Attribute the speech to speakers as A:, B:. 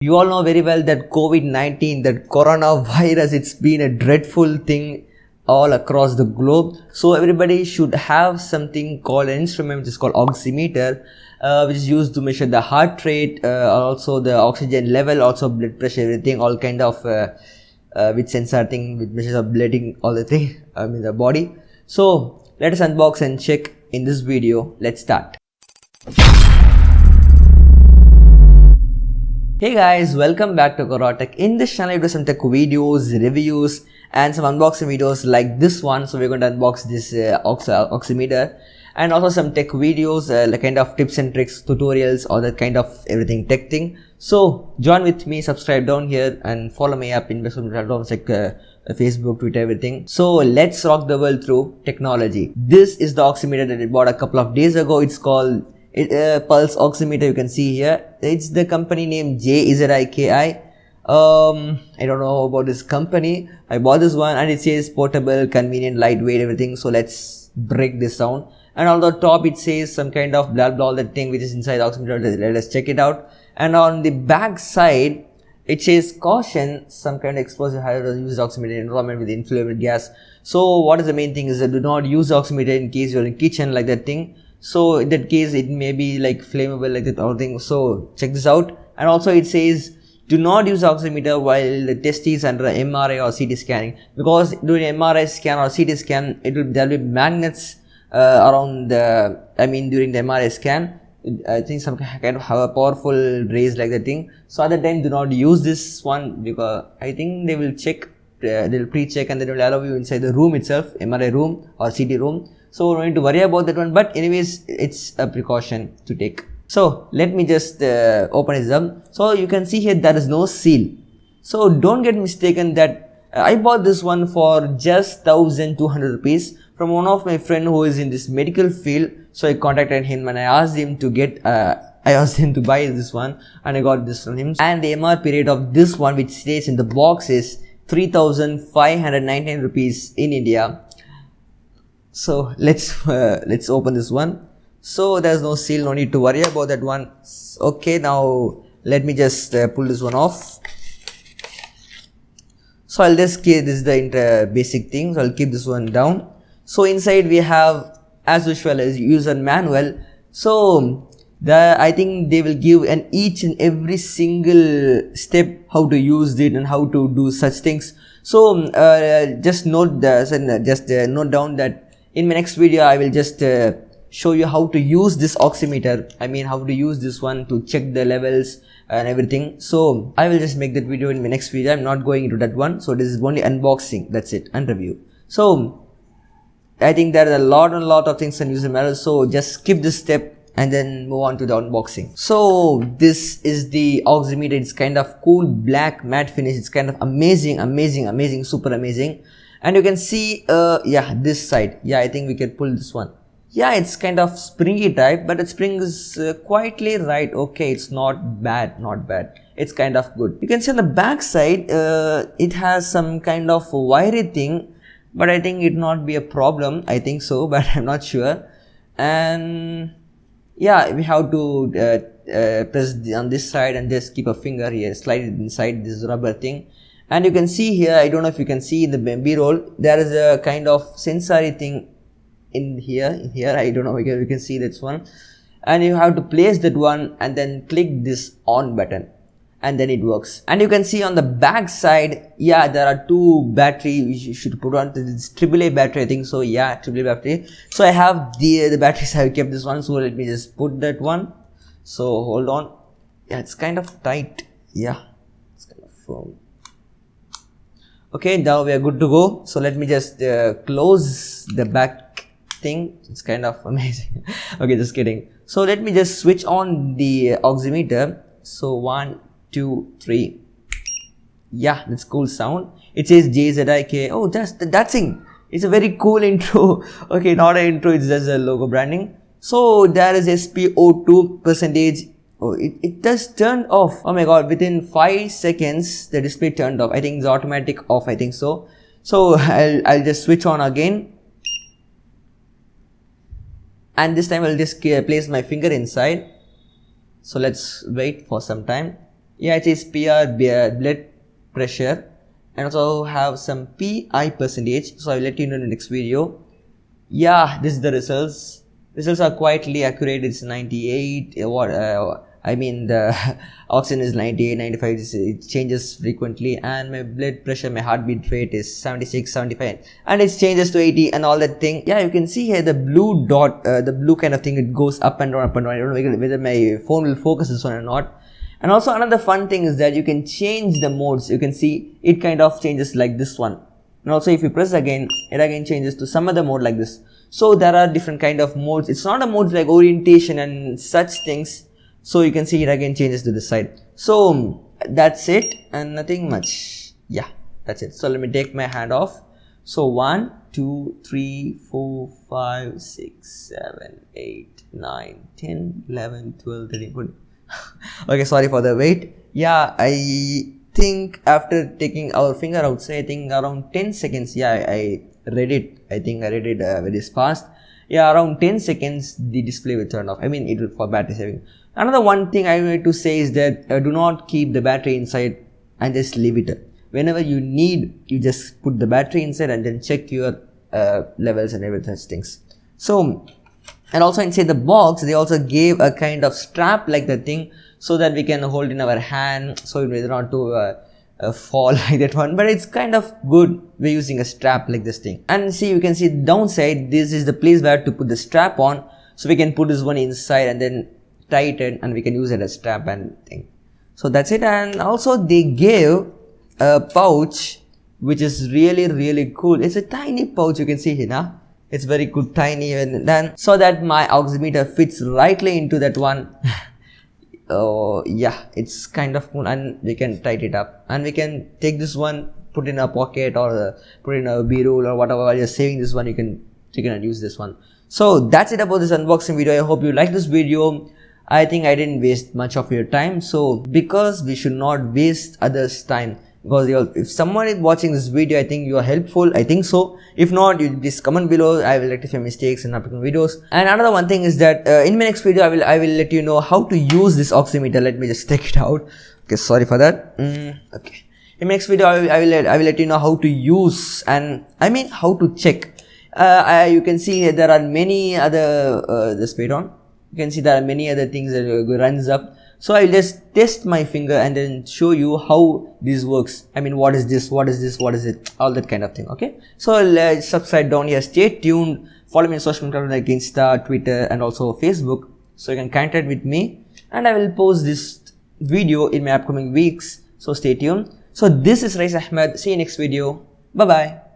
A: You all know very well that COVID-19, that coronavirus, it's been a dreadful thing all across the globe. So everybody should have something called an instrument which is called oximeter, which is used to measure the heart rate, also the oxygen level, also blood pressure, everything, all kind of with sensor thing, which measures of bleeding, all the thing, in the body. So let us unbox and check in this video. Let's start. Hey guys, welcome back to Qurrahtech. In this channel, I do some tech videos, reviews, and some unboxing videos like this one. So we're going to unbox this oximeter, and also some tech videos, like kind of tips and tricks, tutorials, all that kind of everything tech thing. So join with me, subscribe down here, and follow me up in different platforms like Facebook, Twitter, everything. So let's rock the world through technology. This is the oximeter that I bought a couple of days ago. It's called pulse oximeter. You can see here it's the company name JZIKI. I don't know about this company. I bought this one and it says portable, convenient, lightweight, everything. So let's break this down. And on the top it says some kind of blah blah, that thing which is inside the oximeter. Let us check it out. And on the back side it says caution, some kind of explosive hazard, use the oximeter environment with inflammable gas. So what is the main thing is that do not use the oximeter in case you're in kitchen, like that thing. So in that case it may be like flammable, like that all thing. So check this out. And also it says do not use oximeter while the test is under MRI or CT scanning, because during MRI scan or CT scan there will be magnets around the, during the MRI scan, I think some kind of have a powerful rays, like that thing. So at that time do not use this one, because I think they will check, they'll pre-check and they will allow you inside the room itself, MRI room or CT room. So we don't need to worry about that one, but anyways it's a precaution to take. So let me just open it up. So you can see here there is no seal. So don't get mistaken that I bought this one for just 1,200 rupees from one of my friend who is in this medical field. So I contacted him and I asked him to buy this one, and I got this from him. And the MRP rate of this one, which stays in the box, is 3,599 rupees in India. So let's open this one. So there's no seal, no need to worry about that one. Okay, now let me just pull this one off. So I'll just keep this is the basic thing. So I'll keep this one down. So inside we have, as usual, as user manual. So I think they will give each and every single step how to use it and how to do such things. So just note note down that in my next video I will just show you how to use this oximeter. How to use this one to check the levels and everything. So I will just make that video in my next video. I'm not going into that one. So this is only unboxing, that's it, and review. So I think there are a lot of things on user manual. So just skip this step and then move on to the unboxing. So this is the oximeter. It's kind of cool black matte finish. It's kind of amazing, super amazing. And you can see this side, I think we can pull this one. It's kind of springy type, but the spring is quietly right. Okay, it's not bad, it's kind of good. You can see on the back side it has some kind of wiry thing, but I think it not be a problem, I think so, but I'm not sure. And we have to press on this side and just keep a finger here, slide it inside this rubber thing. And you can see here, I don't know if you can see in the B-roll, there is a kind of sensory thing in here, I don't know if you can see that one. And you have to place that one and then click this on button, and then it works. And you can see on the back side, there are two batteries. You should put on this AAA battery, I think so. AAA battery. So I have the batteries. I have kept this one, so let me just put that one. So hold on. It's kind of tight. It's kind of firm. Okay, now we are good to go. So let me just close the back thing. It's kind of amazing. Okay, just kidding. So let me just switch on the oximeter. So 1, 2, 3. That's cool sound. It says JZIKI. Oh, that's that thing. It's a very cool intro. Okay, not an intro, it's just a logo branding. So there is SpO2 percentage. Oh, it just turned off. Oh my god, within 5 seconds the display turned off. I think it's automatic off, I think so. So I'll just switch on again, and this time I'll just place my finger inside. So let's wait for some time. Yeah, it is PR blood pressure, and also have some PI percentage. So I'll let you know in the next video. Yeah, this is the results. Results are quietly accurate. It's 98. I mean the oxygen is 98, 95. It changes frequently, and my blood pressure, my heartbeat rate is 76, 75, and it changes to 80 and all that thing. Yeah, you can see here the blue dot, the blue kind of thing. It goes up and down, up and down. I don't know whether my phone will focus this one or not. And also another fun thing is that you can change the modes. You can see it kind of changes like this one. And also if you press again, it again changes to some other mode like this. So there are different kind of modes. It's not a mode like orientation and such things. So you can see it again changes to this side. So that's it and nothing much. Yeah, that's it. So let me take my hand off. So 1, 2, 3, 4, 5, 6, 7, 8, 9, 10, 11, 12, 13, 14. Okay, sorry for the wait. Yeah, I think after taking our finger outside, I think around 10 seconds. Yeah, I read it. I think I read it very fast. Yeah, around 10 seconds the display will turn off. I mean, it will for battery saving. Another one thing I want to say is that do not keep the battery inside and just leave it. Whenever you need, you just put the battery inside and then check your levels and everything things. So, and also inside the box they also gave a kind of strap like that thing, so that we can hold in our hand, so it will not to fall like that one. But it's kind of good we're using a strap like this thing. And see, you can see the downside, this is the place where to put the strap on, so we can put this one inside and then tighten, and we can use it as strap and thing. So that's it. And also they gave a pouch which is really cool. It's a tiny pouch, you can see here now. It's very good, tiny, and then so that my oximeter fits rightly into that one. Oh yeah, it's kind of cool, and we can tighten it up, and we can take this one, put in a pocket or put in a b-roll or whatever. While you're saving this one, you can and use this one. So that's it about this unboxing video. I hope you like this video. I think I didn't waste much of your time, so because we should not waste others' time. Because if someone is watching this video, I think you are helpful. I think so. If not, you just comment below. I will rectify mistakes in upcoming videos. And another one thing is that in my next video, I will let you know how to use this oximeter. Let me just take it out. Okay, sorry for that. Okay. In my next video, I will let you know how to use, and I mean how to check. You can see there are many other just wait on. You can see there are many other things that runs up. So I'll just test my finger and then show you how this works. I mean, what is this? What is this? What is it? All that kind of thing. Okay. So let's subscribe down here. Stay tuned. Follow me on social media like Insta, Twitter, and also Facebook. So you can contact with me, and I will post this video in my upcoming weeks. So stay tuned. So this is Rais Ahmed. See you next video. Bye bye.